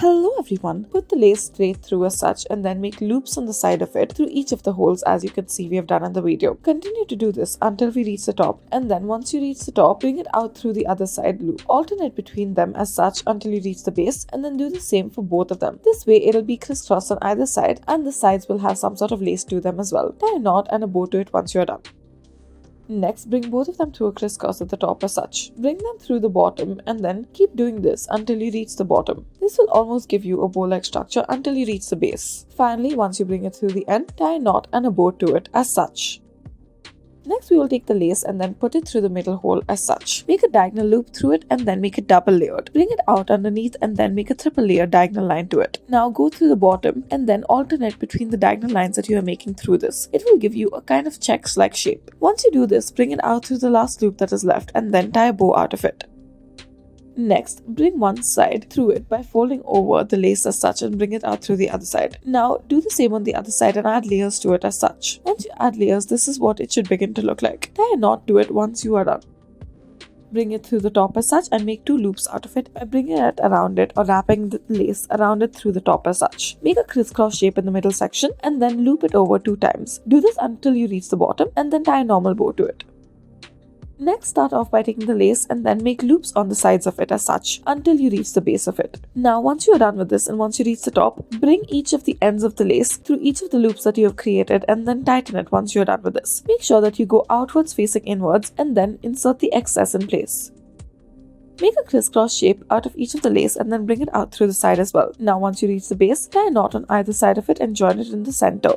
Hello everyone, put the lace straight through as such and then make loops on the side of it through each of the holes as you can see we have done in the video. Continue to do this until we reach the top, and then once you reach the top, bring it out through the other side loop. Alternate between them as such until you reach the base, and then do the same for both of them. This way it'll be crisscross on either side and the sides will have some sort of lace to them as well. Tie a knot and a bow to it once you're done. Next, bring both of them to a crisscross at the top as such. Bring them through the bottom and then keep doing this until you reach the bottom. This will almost give you a bow-like structure until you reach the base. Finally, once you bring it through the end, tie a knot and a bow to it as such. Next, we will take the lace and then put it through the middle hole as such. Make a diagonal loop through it and then make it double layered. Bring it out underneath and then make a triple layer diagonal line to it. Now go through the bottom and then alternate between the diagonal lines that you are making through this. It will give you a kind of checks-like shape. Once you do this, bring it out through the last loop that is left and then tie a bow out of it. Next, bring one side through it by folding over the lace as such and bring it out through the other side. Now, do the same on the other side and add layers to it as such. Once you add layers, this is what it should begin to look like. Tie a knot to it once you are done. Bring it through the top as such and make 2 loops out of it by bringing it around it or wrapping the lace around it through the top as such. Make a crisscross shape in the middle section and then loop it over 2 times. Do this until you reach the bottom and then tie a normal bow to it. Next, start off by taking the lace and then make loops on the sides of it as such until you reach the base of it. Now, once you are done with this and once you reach the top, bring each of the ends of the lace through each of the loops that you have created and then tighten it once you are done with this. Make sure that you go outwards facing inwards and then insert the excess in place. Make a crisscross shape out of each of the lace and then bring it out through the side as well. Now, once you reach the base, tie a knot on either side of it and join it in the center.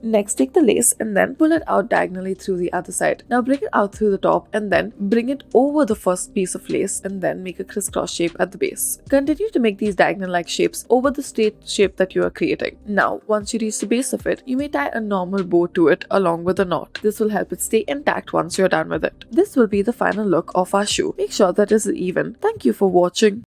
Next, take the lace and then pull it out diagonally through the other side. Now bring it out through the top and then bring it over the first piece of lace and then make a crisscross shape at the base. Continue to make these diagonal-like shapes over the straight shape that you are creating. Now, once you reach the base of it, you may tie a normal bow to it along with a knot. This will help it stay intact once you're done with it. This will be the final look of our shoe. Make sure that it is even. Thank you for watching.